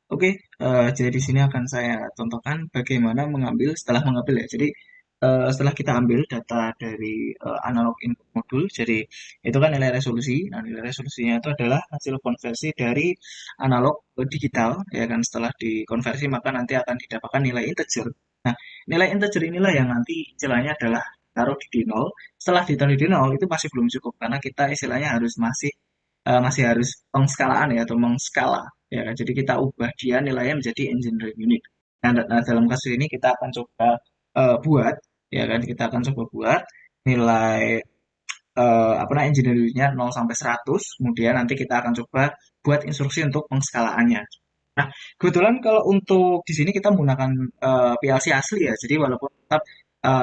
Oke, jadi di sini akan saya contohkan bagaimana setelah mengambil ya. Jadi setelah kita ambil data dari analog input modul, jadi itu kan nilai resolusi. Nah, nilai resolusinya itu adalah hasil konversi dari analog ke digital, ya kan. Setelah dikonversi maka nanti akan didapatkan nilai integer. Nah, nilai integer inilah yang nanti istilahnya adalah taruh di nol. Setelah ditaruh di nol itu masih belum cukup karena kita istilahnya masih harus pengskalaan ya atau mengskala ya kan. Jadi kita ubah dia nilainya menjadi engineering unit. Nah, dalam kasus ini kita akan coba buat ya kan, kita akan coba buat nilai apa namanya engineering unitnya 0 sampai 100. Kemudian nanti kita akan coba buat instruksi untuk pengskalaannya. Nah, kebetulan kalau untuk di sini kita menggunakan PLC asli ya. Jadi walaupun tetap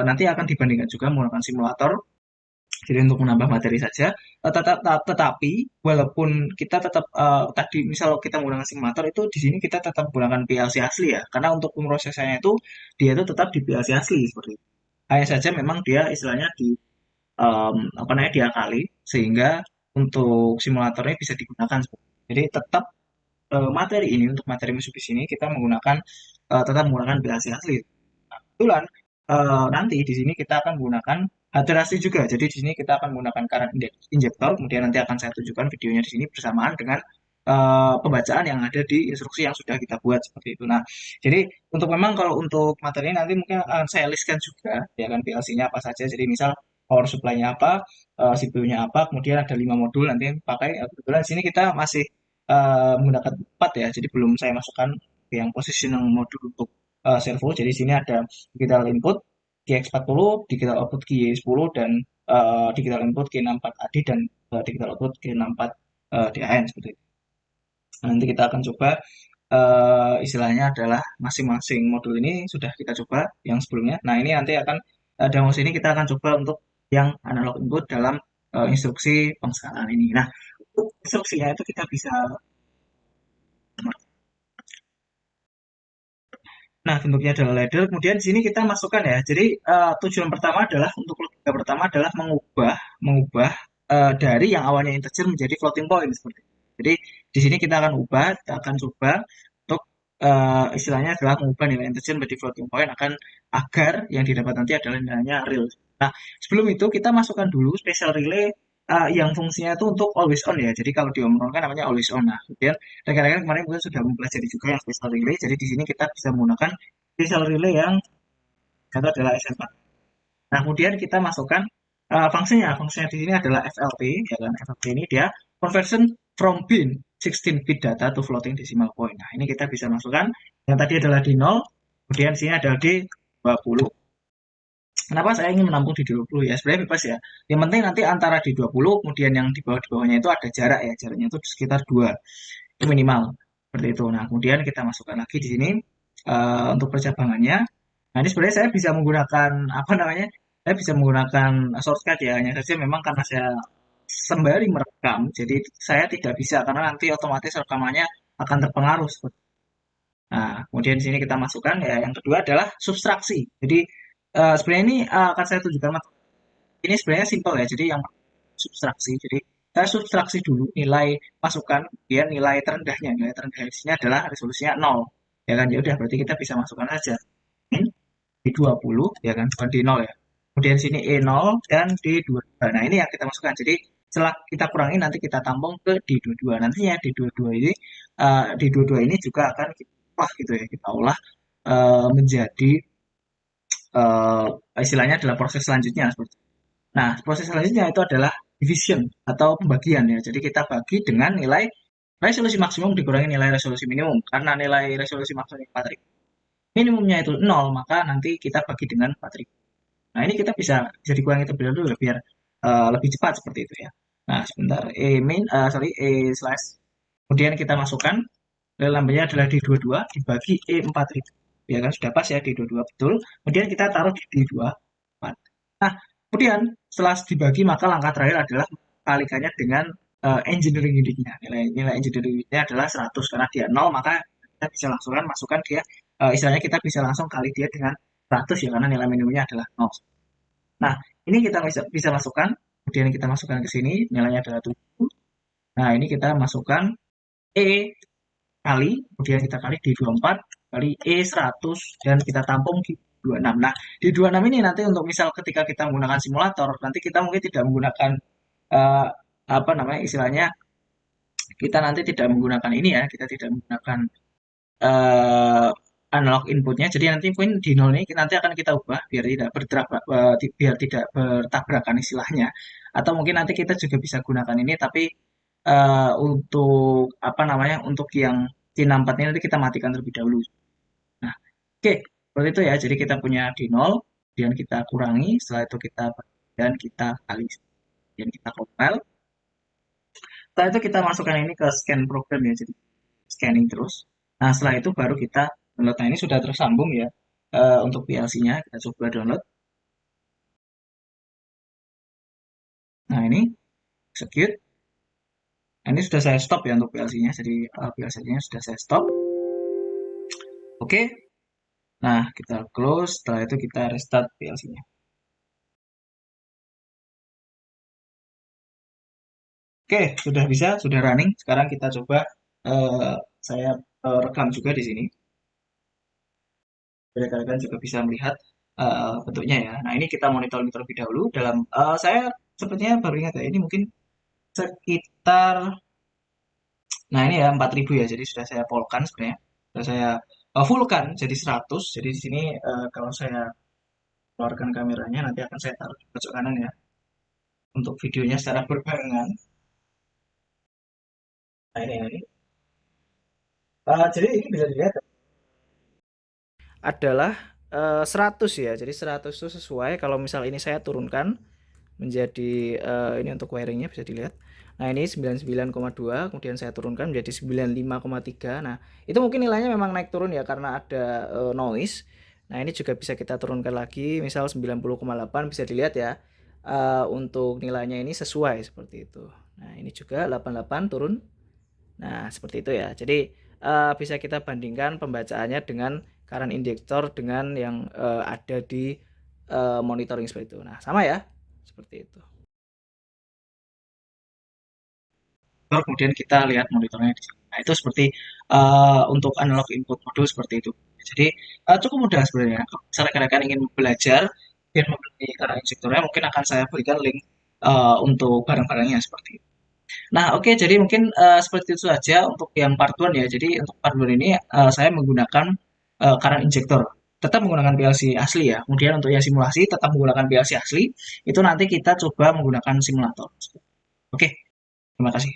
nanti akan dibandingkan juga menggunakan simulator, jadi untuk menambah materi saja, tetapi walaupun kita tetap tadi misal kita menggunakan simulator itu di sini kita tetap menggunakan PLC asli ya, karena untuk pemrosesannya itu dia itu tetap di PLC asli seperti itu. Hanya saja memang dia istilahnya di apa namanya diakali sehingga untuk simulatornya bisa digunakan. Jadi tetap materi ini untuk materi Mitsubishi ini kita tetap menggunakan PLC asli. Kebetulan nanti di sini kita akan menggunakan HTRASI juga. Jadi di sini kita akan menggunakan current injector. Kemudian nanti akan saya tunjukkan videonya di sini bersamaan dengan pembacaan yang ada di instruksi yang sudah kita buat seperti itu. Nah, jadi memang kalau untuk materi nanti mungkin akan saya listkan juga ya kan PLC-nya apa saja. Jadi misal power supply-nya apa, CPU-nya apa, kemudian ada 5 modul nanti yang pakai. Kebetulan di sini kita masih menggunakan 4 ya. Jadi belum saya masukkan yang positional modul untuk servo. Jadi di sini ada digital input GX40, digital output G10 dan digital input G64AD dan digital output G64 DAN seperti itu. Nanti kita akan coba istilahnya adalah masing-masing modul ini sudah kita coba yang sebelumnya. Nah, ini nanti akan demo ini kita akan coba untuk yang analog input dalam instruksi pengskalaan ini. Nah, untuk instruksinya itu kita bisa. Nah, bentuknya adalah ladder. Kemudian di sini kita masukkan ya. Jadi tujuan pertama adalah untuk logika pertama adalah mengubah mengubah dari yang awalnya integer menjadi floating point seperti itu. Jadi di sini kita akan ubah, kita akan coba untuk istilahnya adalah mengubah nilai integer menjadi floating point agar yang didapat nanti adalah nilainya real. Nah, sebelum itu kita masukkan dulu special relay yang fungsinya itu untuk always on ya. Jadi kalau di Omron kan namanya always on. Nah, kemudian rekan-rekan kemarin mungkin sudah mempelajari juga yang special relay. Jadi di sini kita bisa menggunakan special relay yang itu adalah S4. Nah, kemudian kita masukkan fungsinya. Fungsinya di sini adalah FLP, ya kan? FLP ini dia conversion from bin 16 bit data to floating decimal point. Nah, ini kita bisa masukkan yang tadi adalah di 0, kemudian di sini adalah di 20. Kenapa saya ingin menampung di 20 ya? Sebenarnya bebas ya. Yang penting nanti antara di 20, kemudian yang di bawahnya itu ada jarak ya. Jaraknya itu sekitar 2. Itu minimal. Seperti itu. Nah, kemudian kita masukkan lagi di sini untuk percabangannya. Nah, ini sebenarnya saya bisa menggunakan apa namanya? Saya bisa menggunakan shortcut ya. Hanya saja memang karena saya sembari merekam, jadi saya tidak bisa karena nanti otomatis rekamannya akan terpengaruh. Nah, kemudian di sini kita masukkan ya. Yang kedua adalah subtraksi. Jadi sebenarnya ini akan saya tunjukkan. Ini sebenarnya simpel ya. Jadi yang subtraksi. Jadi saya subtraksi dulu nilai masukan, kemudian nilai terendahnya. Nilai terendahnya adalah resolusinya 0. Ya kan? Ya udah berarti kita bisa masukkan aja di 20 ya kan, bukan di 0 ya. Kemudian sini E0 dan D22. Nah, ini yang kita masukkan. Jadi setelah kita kurangi nanti kita tampung ke D22. Nantinya D22 ini juga akan kita olah gitu ya. Kita olah menjadi istilahnya adalah proses selanjutnya seperti itu. Nah, proses selanjutnya itu adalah division atau pembagian ya. Jadi kita bagi dengan nilai resolusi maksimum dikurangi nilai resolusi minimum. Karena nilai resolusi maksimum 4.000, minimumnya itu 0, maka nanti kita bagi dengan 4.000. Nah, ini kita bisa bisa dikurangi terlebih dahulu biar lebih cepat seperti itu ya. Nah, sebentar E slash. Kemudian kita masukkan nilai lambangnya adalah D22 dibagi E4000. Ya kan sudah pas ya D22 betul. Kemudian kita taruh di D24. Nah, kemudian setelah dibagi maka langkah terakhir adalah kalikannya dengan engineering unitnya. Nilai engineering unitnya adalah 100 karena dia 0 maka kita bisa langsung masukkan dia istilahnya kita bisa langsung kali dia dengan 100 ya karena nilai minimumnya adalah 0. Nah, ini kita bisa masukkan, kemudian kita masukkan ke sini nilainya adalah 7. Nah, ini kita masukkan E kali, kemudian kita kali di 24 kali E100 dan kita tampung di 26. Nah, di 26 ini nanti untuk misal ketika kita menggunakan simulator, nanti kita mungkin tidak menggunakan eh, apa namanya istilahnya, kita nanti tidak menggunakan ini ya, kita tidak menggunakan eh, analog inputnya. Jadi nanti mungkin di nol ini nanti akan kita ubah biar tidak biar tidak bertabrakan istilahnya. Atau mungkin nanti kita juga bisa gunakan ini, tapi untuk apa namanya untuk yang T64 ini nanti kita matikan terlebih dahulu. Nah, oke, seperti itu ya. Jadi kita punya di nol, kemudian kita kurangi, setelah itu kita dan kita kali, dan kita compile. Setelah itu kita masukkan ini ke scan program ya, jadi scanning terus. Nah, setelah itu baru kita download. Nah, ini sudah tersambung ya untuk PLC-nya. Kita coba download. Nah, ini execute. Nah, ini sudah saya stop ya untuk PLC-nya. Jadi PLC-nya sudah saya stop. Oke. Nah, kita close. Setelah itu kita restart PLC-nya. Oke, sudah bisa, sudah running. Sekarang kita coba saya rekam juga di sini. Rekan-rekan juga bisa melihat bentuknya ya. Nah, ini kita monitoring terlebih dahulu dalam saya sepertinya baru ingat ya, ini mungkin sekitar nah ini ya 4.000 ya. Jadi sudah saya polkan sebenarnya. Sudah saya fullkan jadi 100. Jadi di sini kalau saya keluarkan kameranya nanti akan saya taruh di pojok kanan ya untuk videonya secara berbarengan. Nah, ini. Jadi ini bisa dilihat adalah 100 ya. Jadi 100 itu sesuai kalau misal ini saya turunkan menjadi ini untuk wiringnya bisa dilihat. Nah, ini 99,2, kemudian saya turunkan menjadi 95,3. Nah, itu mungkin nilainya memang naik turun ya karena ada noise. Nah, ini juga bisa kita turunkan lagi, misal 90,8 bisa dilihat ya. Untuk nilainya ini sesuai seperti itu. Nah, ini juga 88 turun. Nah, seperti itu ya. Jadi bisa kita bandingkan pembacaannya dengan current injector dengan yang ada di monitoring seperti itu. Nah, sama ya. Seperti itu. Kemudian kita lihat monitornya di sini. Nah, itu seperti untuk analog input modul seperti itu. Jadi cukup mudah sebenarnya. Kalau misalnya rekan-rekan ingin belajar dan membeli current injectornya, mungkin akan saya berikan link untuk barang-barangnya seperti itu. Nah, oke, jadi mungkin seperti itu saja untuk yang part 1 ya. Jadi untuk part 1 ini saya menggunakan current injector. Tetap menggunakan PLC asli ya. Kemudian untuk yang simulasi tetap menggunakan PLC asli. Itu nanti kita coba menggunakan simulator. Oke, terima kasih.